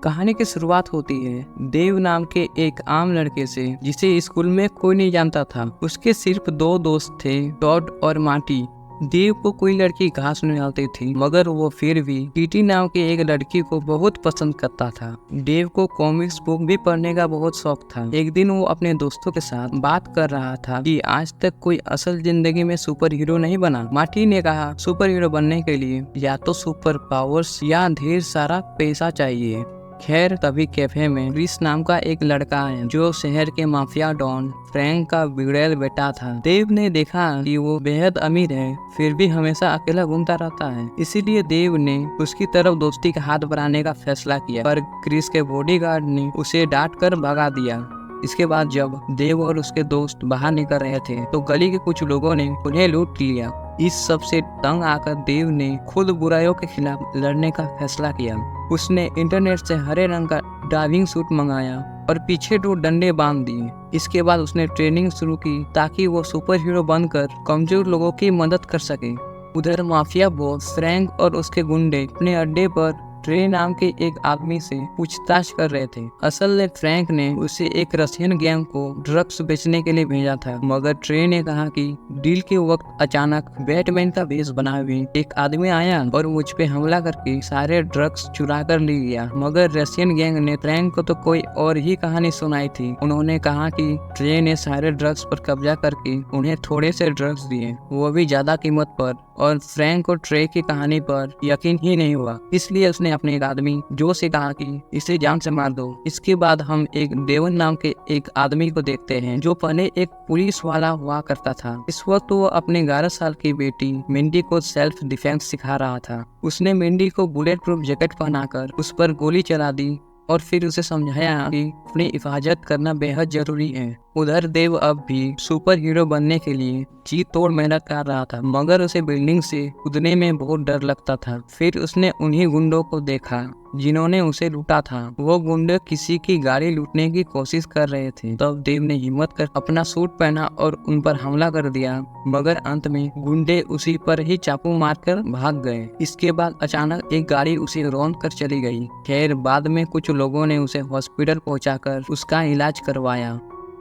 कहानी की शुरुआत होती है देव नाम के एक आम लड़के से, जिसे स्कूल में कोई नहीं जानता था। उसके सिर्फ दो दोस्त थे, टॉड और मार्टी। देव को कोई लड़की घास नहीं डालती थी, मगर वो फिर भी कीटी नाम की एक लड़की को बहुत पसंद करता था। देव को कॉमिक्स बुक भी पढ़ने का बहुत शौक था। एक दिन वो अपने दोस्तों के साथ बात कर रहा था कि आज तक कोई असल जिंदगी में सुपर हीरो नहीं बना। मार्टी ने कहा, सुपर हीरो बनने के लिए या तो सुपर पावर्स या ढेर सारा पैसा चाहिए। खैर, तभी कैफे में क्रिस नाम का एक लड़का आया, जो शहर के माफिया डॉन फ्रैंक का बिगड़ैल बेटा था। देव ने देखा कि वो बेहद अमीर है, फिर भी हमेशा अकेला घूमता रहता है। इसीलिए देव ने उसकी तरफ दोस्ती का हाथ बढ़ाने का फैसला किया, पर क्रिस के बॉडीगार्ड ने उसे डांट कर भगा दिया। इसके बाद जब देव और उसके दोस्त बाहर निकल रहे थे, तो गली के कुछ लोगों ने उन्हें लूट लिया। इस सब से तंग आकर देव ने खुद बुराइयों के खिलाफ लड़ने का फैसला किया। उसने इंटरनेट से हरे रंग का डाइविंग सूट मंगाया और पीछे 2 डंडे बांध दिए। इसके बाद उसने ट्रेनिंग शुरू की ताकि वो सुपर हीरो बनकर कमजोर लोगों की मदद कर सके। उधर माफिया बॉस फ्रैंक और उसके गुंडे अपने अड्डे पर ट्रे नाम के एक आदमी से पूछताछ कर रहे थे। असल में फ्रैंक ने उसे एक रशियन गैंग को ड्रग्स बेचने के लिए भेजा था, मगर ट्रे ने कहा कि डील के वक्त अचानक बैटमैन का भेष बनाए हुए एक आदमी आया और मुझ पे हमला करके सारे ड्रग्स चुरा कर ले गया। मगर रशियन गैंग ने फ्रैंक को तो कोई और ही कहानी सुनाई थी। उन्होंने कहा कि ट्रे ने सारे ड्रग्स पर कब्जा करके उन्हें थोड़े से ड्रग्स दिए, वो भी ज्यादा कीमत पर, और फ्रैंक को ट्रे की कहानी पर यकीन ही नहीं हुआ। इसलिए उसने अपने एक आदमी जो से कहा कि इसे जान से मार दो। इसके बाद हम एक देवन नाम के एक आदमी को देखते हैं, जो पहले एक पुलिस वाला हुआ करता था। इस वक्त वो अपने 11 साल की बेटी मिंडी को सेल्फ डिफेंस सिखा रहा था। उसने मिंडी को बुलेट प्रूफ जैकेट पहनाकर उस पर गोली चला दी और फिर उसे समझाया कि अपनी हिफाजत करना बेहद जरूरी है। उधर देव अब भी सुपर हीरो बनने के लिए जी तोड़ मेहनत कर रहा था, मगर उसे बिल्डिंग से कूदने में बहुत डर लगता था। फिर उसने उन्हीं गुंडों को देखा जिन्होंने उसे लूटा था। वो गुंडे किसी की गाड़ी लूटने की कोशिश कर रहे थे। तब देव ने हिम्मत कर अपना सूट पहना और उन पर हमला कर दिया, मगर अंत में गुंडे उसी पर ही चाकू मारकर भाग गए। इसके बाद अचानक एक गाड़ी उसे रौंद कर चली गई। खैर, बाद में कुछ लोगों ने उसे हॉस्पिटल पहुंचाकर उसका इलाज करवाया।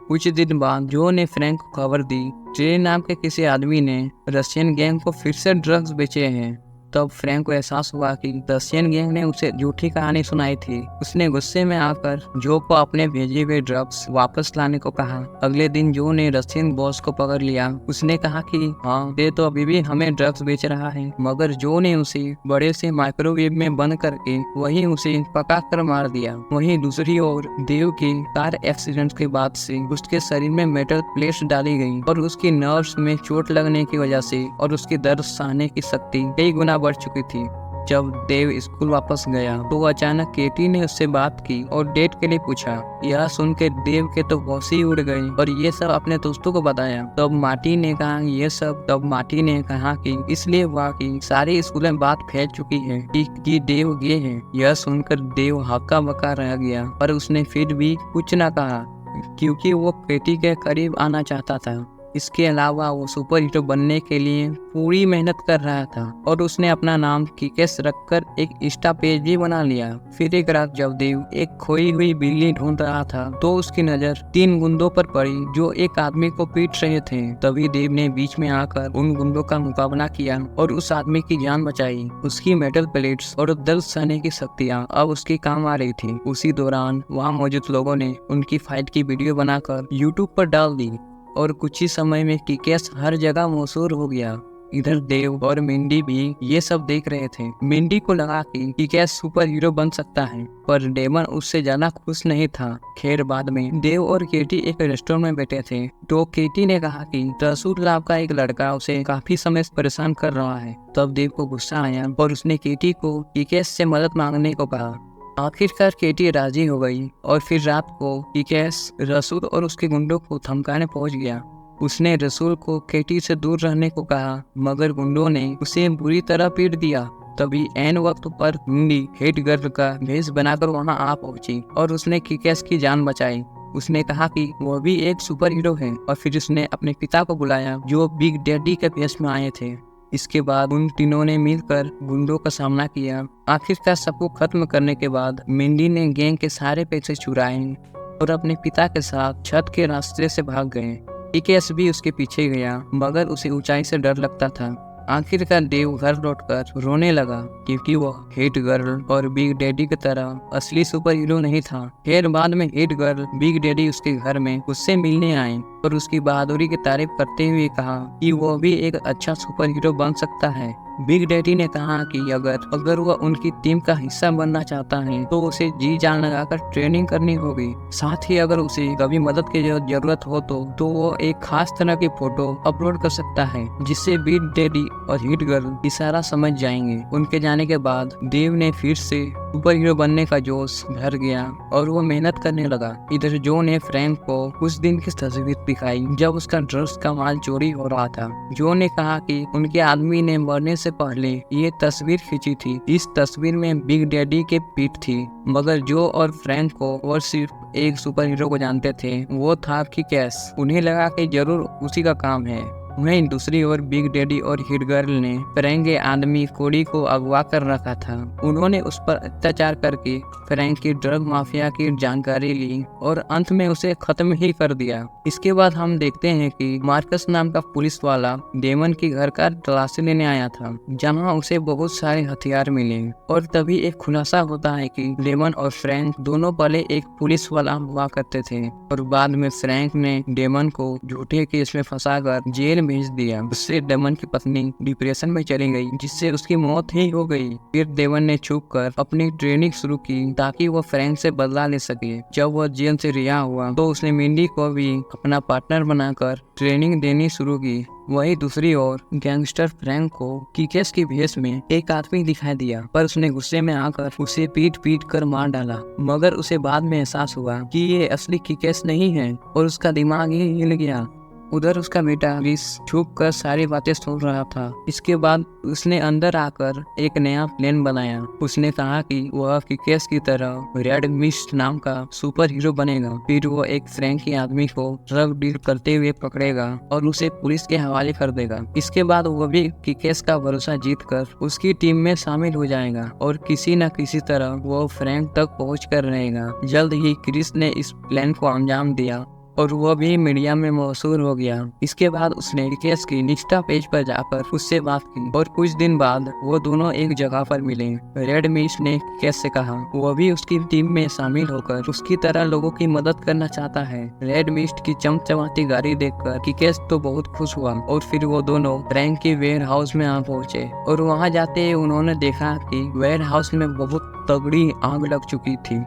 कुछ दिन बाद जो ने फ्रैंक को खबर दी ट्रे नाम के किसी आदमी ने रशियन गैंग को फिर से ड्रग्स बेचे हैं। तब फ्रैंक को एहसास हुआ कि रशियन गैंग ने उसे झूठी कहानी सुनाई थी। उसने गुस्से में आकर जो को अपने भेजे हुए ड्रग्स वापस लाने को कहा। अगले दिन जो ने रशियन बॉस को पकड़ लिया। उसने कहा कि हाँ, ये तो अभी भी हमें ड्रग्स बेच रहा है, मगर जो ने उसे बड़े से माइक्रोवेव में बंद करके वहीं उसे पका कर मार दिया। वहीं दूसरी ओर देव के कार एक्सीडेंट के बाद से उसके शरीर में मेटल प्लेट्स डाली गई और उसकी नर्व्स में चोट लगने की वजह से और उसकी दर्द सहने की शक्ति कई गुना बढ़ चुकी थी। जब देव स्कूल वापस गया तो अचानक केटी ने उससे बात की और डेट के लिए पूछा। यह सुनकर देव के तो होश ही उड़ गई और ये सब अपने दोस्तों को बताया। तब मार्टी ने कहा कि इसलिए हुआ कि सारे स्कूल में बात फैल चुकी है कि देव गे है। यह सुनकर देव हक्का बक्का रह गया, पर उसने फिर भी कुछ न कहा क्योंकि वो केटी के करीब आना चाहता था। इसके अलावा वो सुपर हीरो बनने के लिए पूरी मेहनत कर रहा था और उसने अपना नाम किकेस रखकर एक इंस्टा पेज भी बना लिया। फिर एक रात जब देव एक खोई हुई बिल्ली ढूंढ रहा था तो उसकी नजर 3 गुंडों पर पड़ी जो एक आदमी को पीट रहे थे। तभी देव ने बीच में आकर उन गुंडों का मुकाबला किया और उस आदमी की जान बचाई। उसकी मेटल प्लेट्स और दर्द सहने की शक्तियां अब उसके काम आ रही थी। उसी दौरान वहाँ मौजूद लोगों ने उनकी फाइट की वीडियो बनाकर यूट्यूब पर डाल दी और कुछ ही समय में किकेस हर जगह मशहूर हो गया। इधर देव और मिंडी भी ये सब देख रहे थे। मिंडी को लगा कि किकेस सुपर हीरो बन सकता है, पर डेमन उससे ज्यादा खुश नहीं था। खैर, बाद में देव और केटी एक रेस्टोरेंट में बैठे थे तो केटी ने कहा कि रसूल नाम का एक लड़का उसे काफी समय से परेशान कर रहा है। तब देव को गुस्सा आया और उसने केटी को किकेस से मदद मांगने को कहा। आखिरकार केटी राजी हो गई और फिर रात को किकेस रसूल और उसके गुंडों को धमकाने पहुंच गया। उसने रसूल को केटी से दूर रहने को कहा, मगर गुंडों ने उसे बुरी तरह पीट दिया। तभी ऐन वक्त पर मिंडी हेड गर्ल का भेष बनाकर वहां आ पहुंची और उसने किकेस की जान बचाई। उसने कहा कि वो भी एक सुपर हीरो है और फिर उसने अपने पिता को बुलाया जो बिग डैडी के भेष में आए थे। इसके बाद उन तीनों ने मिलकर गुंडों का सामना किया। आखिरकार सबको खत्म करने के बाद मिंडी ने गैंग के सारे पैसे चुराए और अपने पिता के साथ छत के रास्ते से भाग गए। किक-एस भी उसके पीछे गया, मगर उसे ऊंचाई से डर लगता था। आखिरकार देव घर लौटकर रोने लगा क्योंकि वह हिट गर्ल और बिग डैडी की तरह असली सुपर हीरो नहीं था। फिर बाद में हिट गर्ल बिग डैडी उसके घर में उससे मिलने आए और उसकी बहादुरी की तारीफ करते हुए कहा कि वह भी एक अच्छा सुपर हीरो बन सकता है। बिग डैडी ने कहा कि अगर वह उनकी टीम का हिस्सा बनना चाहता है तो उसे जी जान लगाकर ट्रेनिंग करनी होगी। साथ ही अगर उसे कभी मदद की जरूरत हो तो वो एक खास तरह की फोटो अपलोड कर सकता है जिससे बिग डैडी और हिट गर्ल इशारा समझ जाएंगे। उनके जाने के बाद देव ने फिर से सुपर हीरो बनने का जोश भर गया और वो मेहनत करने लगा। इधर जो ने फ्रैंक को उस दिन की तस्वीर दिखाई जब उसका ड्रग्स का माल चोरी हो रहा था। जो ने कहा कि उनके आदमी ने मरने से पहले ये तस्वीर खींची थी। इस तस्वीर में बिग डैडी के पीठ थी, मगर जो और फ्रैंक को वो सिर्फ एक सुपर हीरो को जानते थे, वो था किक-एस। उन्हें लगा कि जरूर उसी का काम है। वहीं दूसरी ओर बिग डैडी और हिट गर्ल ने फ्रैंक के आदमी कोडी को अगवा कर रखा था। उन्होंने उस पर अत्याचार करके फ्रैंक की ड्रग माफिया की जानकारी ली और अंत में उसे खत्म ही कर दिया। इसके बाद हम देखते हैं कि मार्कस नाम का पुलिस वाला डेमन के घर का तलाशी लेने आया था, जहां उसे बहुत सारे हथियार मिले और तभी एक खुलासा होता है कि डेमन और फ्रैंक दोनों पहले एक पुलिस वाला हुआ करते थे और बाद में फ्रैंक ने डेमन को झूठे केस में फंसाकर जेल भेज दिया। उससे डेमन की पत्नी डिप्रेशन में चली गई, जिससे उसकी मौत ही हो गई। फिर डेमन ने छुपकर अपनी ट्रेनिंग शुरू की ताकि वो फ्रैंक से बदला ले सके। जब वह जेल से रिहा हुआ तो उसने मिंडी को भी अपना पार्टनर बनाकर ट्रेनिंग देनी शुरू की। वहीं दूसरी ओर गैंगस्टर फ्रैंक को किक-एस की भेष में एक आदमी दिखाई दिया, पर उसने गुस्से में आकर उसे पीट कर मार डाला। मगर उसे बाद में एहसास हुआ कि ये असली किक-एस नहीं है और उसका दिमाग ही हिल गया। उधर उसका बेटा क्रिस छुप कर सारी बातें सुन रहा था। इसके बाद उसने अंदर आकर एक नया प्लान बनाया। उसने कहा कि वह किक-एस की तरह रेड मिस्ट नाम का सुपर हीरो बनेगा। फिर वो एक फ्रैंक के आदमी को ड्रग डील करते हुए पकड़ेगा और उसे पुलिस के हवाले कर देगा। इसके बाद वो भी किक-एस का भरोसा जीतकर उसकी टीम में शामिल हो जाएगा और किसी न किसी तरह वो फ्रैंक तक पहुँच कर रहेगा। जल्द ही क्रिस ने इस प्लान को अंजाम दिया और वह भी मीडिया में मशहूर हो गया। इसके बाद उसने किक-एस की इंस्टा पेज पर जाकर उससे बात की और कुछ दिन बाद वो दोनों एक जगह पर मिले। रेड मिस्ट ने किक-एस से कहा वह भी उसकी टीम में शामिल होकर उसकी तरह लोगों की मदद करना चाहता है। रेड मिस्ट की चमचमाती गाड़ी देखकर किक-एस तो बहुत खुश हुआ और फिर वो दोनों फ्रैंक के वेयर हाउस में आ पहुंचे और वहां जाते ही उन्होंने देखा कि वेयर हाउस में बहुत तगड़ी आग लग चुकी थी।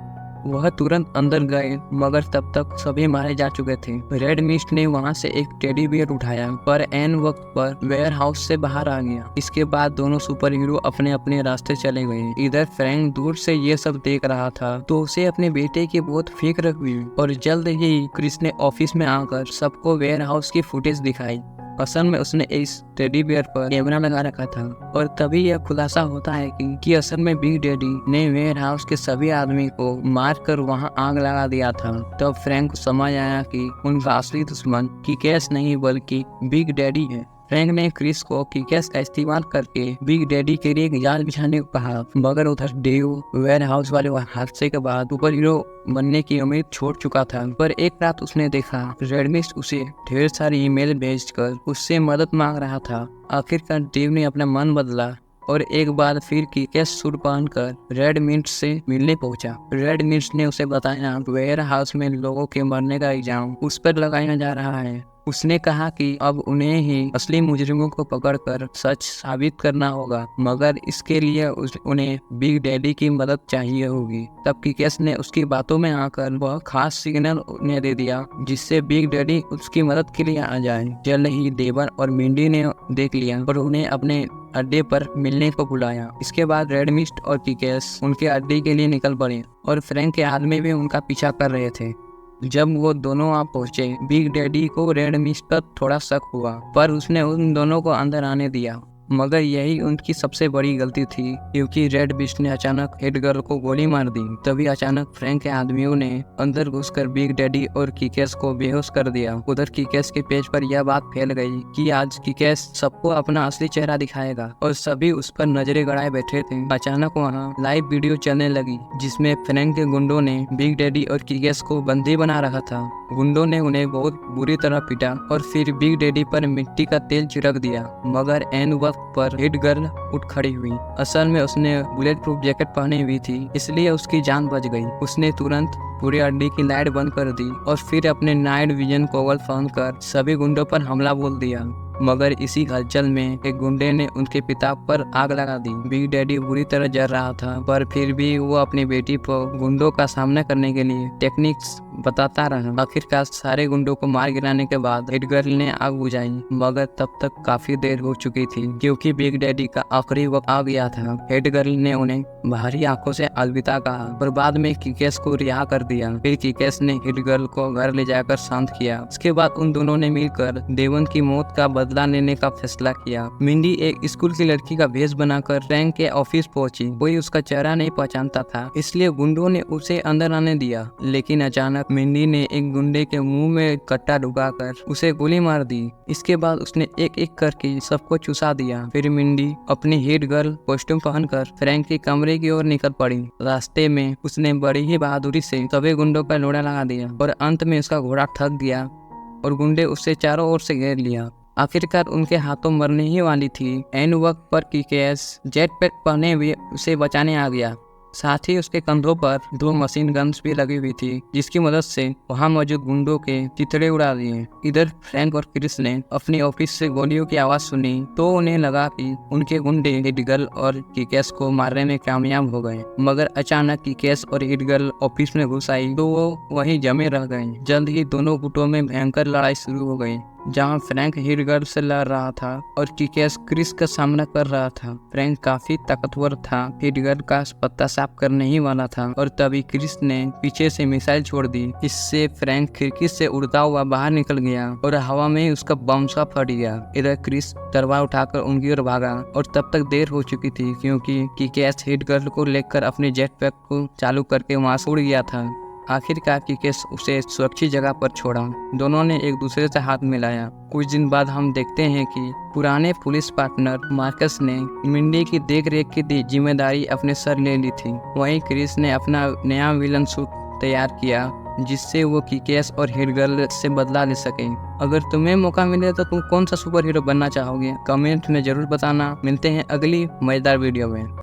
वह तुरंत अंदर गए, मगर तब तक सभी मारे जा चुके थे। रेड मिस्ट ने वहां से एक टेडी बियर उठाया, पर एन वक्त पर वेयर हाउस से बाहर आ गया। इसके बाद दोनों सुपर हीरो अपने अपने रास्ते चले गए। इधर फ्रैंक दूर से ये सब देख रहा था तो उसे अपने बेटे की बहुत फिक्र हुई और जल्द ही क्रिस ने ऑफिस में आकर सबको वेयर हाउस की फुटेज दिखाई। असल में उसने इस टेडी बियर पर कैमरा लगा रखा था और तभी यह खुलासा होता है कि असल में बिग डैडी ने वेयर हाउस के सभी आदमी को मार कर वहाँ आग लगा दिया था। तब फ्रैंक को समझ आया कि उनका असली दुश्मन किक-एस नहीं बल्कि बिग डैडी है। फ्रैंक ने क्रिस को किक-एस का इस्तेमाल करके बिग डैडी के लिए एक जाल बिछाने को कहा, मगर उधर डेव वेयर हाउस वाले हादसे के बाद सुपर हीरो बनने की उम्मीद छोड़ चुका था। पर एक रात उसने देखा रेड मिस्ट उसे ढेर सारी ईमेल भेजकर उससे मदद मांग रहा था। आखिरकार डेव ने अपना मन बदला और एक बार फिर किक-एस सूट पहनकर रेड मिस्ट से मिलने पहुंचा। रेड मिस्ट ने उसे बताया वेयर हाउस में लोगों के मरने का इल्जाम उस पर लगाया जा रहा है। उसने कहा कि अब उन्हें ही असली मुजरिमों को पकड़कर सच साबित करना होगा, मगर इसके लिए उन्हें बिग डैडी की मदद चाहिए होगी। तब किक-एस ने उसकी बातों में आकर वह खास सिग्नल उन्हें दे दिया जिससे बिग डैडी उसकी मदद के लिए आ जाए। जल्द ही डेवन और मिंडी ने देख लिया और उन्हें अपने अड्डे पर मिलने को बुलाया। इसके बाद रेड मिस्ट और किक-एस उनके अड्डे के लिए निकल पड़े और फ्रैंक के आदमी भी उनका पीछा कर रहे थे। जब वो दोनों आ पहुंचे, बिग डैडी को रेड मिस्ट पर थोड़ा शक हुआ, पर उसने उन दोनों को अंदर आने दिया। मगर यही उनकी सबसे बड़ी गलती थी, क्योंकि रेड बीस्ट ने अचानक हेड गर्ल को गोली मार दी। तभी अचानक फ्रैंक के आदमियों ने अंदर घुसकर बिग डैडी और किकेस को बेहोश कर दिया। उधर किकेस के पेज पर यह बात फैल गई कि आज किकेस सबको अपना असली चेहरा दिखाएगा और सभी उस पर नजरें गड़ाए बैठे थे। अचानक वहाँ लाइव वीडियो चलने लगी जिसमें फ्रैंक के गुंडों ने बिग डैडी और किकेस को बंदी बना रखा था। गुंडों ने उन्हें बहुत बुरी तरह पीटा और फिर बिग डैडी पर मिट्टी का तेल छिड़क दिया, मगर एन वक्त पर हेड गर्ल उठ खड़ी हुई। असल में उसने बुलेट प्रूफ जैकेट पहनी हुई थी, इसलिए उसकी जान बच गई। उसने तुरंत पूरी अड्डी की लाइट बंद कर दी और फिर अपने नाइट विजन गॉगल ऑन कर सभी गुंडों पर हमला बोल दिया। मगर इसी हलचल में एक गुंडे ने उनके पिता पर आग लगा दी। बिग डैडी बुरी तरह जल रहा था, पर फिर भी वो अपनी बेटी को गुंडों का सामना करने के लिए टेक्निक्स बताता रहा। आखिरकार सारे गुंडों को मार गिराने के बाद हेड गर्ल ने आग बुझाई, मगर तब तक काफी देर हो चुकी थी, क्योंकि बिग डैडी का आखिरी वक्त आ गया था। हेड गर्ल ने उन्हें भारी आंखों से अलविदा कहा और बाद में किकेस को रिहा कर दिया। फिर किकेस ने हेड गर्ल को घर ले जाकर शांत किया। उसके बाद उन दोनों ने मिलकर देवन की मौत का बदला लेने का फैसला किया। मिंडी एक स्कूल की लड़की का भेष बनाकर फ्रैंक के ऑफिस पहुंची। कोई उसका चेहरा नहीं पहचानता था, इसलिए गुंडों ने उसे अंदर आने दिया। लेकिन अचानक मिंडी ने एक गुंडे के मुंह में कट्टा ढुकाकर उसे गोली मार दी। इसके बाद उसने एक एक करके सबको चुसा दिया। फिर मिंडी अपनी हेड गर्ल कॉस्ट्यूम पहनकर फ्रैंक के कमरे की ओर निकल पड़ी। रास्ते में उसने बड़ी ही बहादुरी से सभी गुंडों पर लोड़ा लगा दिया और अंत में उसका घोड़ा थक गया और गुंडे उससे चारों ओर से घेर लिया। आखिरकार उनके हाथों मरने ही वाली थी। एन वक्त पर किकेस जेट पैक पहने हुए उसे बचाने आ गया। साथ ही उसके कंधों पर 2 मशीन गन्स भी लगी हुई थी, जिसकी मदद से वहां मौजूद गुंडों के चिथड़े उड़ा दिए। इधर फ्रैंक और क्रिस ने अपने ऑफिस से गोलियों की आवाज सुनी तो उन्हें लगा कि उनके गुंडे हेड गर्ल और किकेस को मारने में कामयाब हो गए। मगर अचानक किकेस और हेड गर्ल ऑफिस में घुस आई तो वो वहीं जमे रह गए। जल्द ही दोनों गुटों में भयंकर लड़ाई शुरू हो गई, जहां फ्रैंक हेड गर्ल से लड़ रहा था और किकेस क्रिस का सामना कर रहा था। फ्रैंक काफी ताकतवर था, हेड गर्ल का पत्ता साफ करने ही वाला था और तभी क्रिस ने पीछे से मिसाइल छोड़ दी। इससे फ्रैंक खिड़की से उड़ता हुआ बाहर निकल गया और हवा में उसका बम सा फट गया। इधर क्रिस तलवार उठाकर उनकी ओर भागा और तब तक देर हो चुकी थी, क्योंकि किकेस हेड गर्ल को लेकर अपने जेट पैक को चालू करके वहां से उड़ गया था। आखिरकार किकेस उसे सुरक्षित जगह पर छोड़ा। दोनों ने एक दूसरे से हाथ मिलाया। कुछ दिन बाद हम देखते हैं कि पुराने पुलिस पार्टनर मार्कस ने मिंडी की देखरेख की जिम्मेदारी अपने सर ले ली थी। वहीं क्रिस ने अपना नया विलन सूट तैयार किया, जिससे वो किकेस और हेड गर्ल से बदला ले सके। अगर तुम्हें मौका मिले तो तुम कौन सा सुपर हीरो बनना चाहोगे? कमेंट में जरूर बताना। मिलते हैं अगली मजेदार वीडियो में।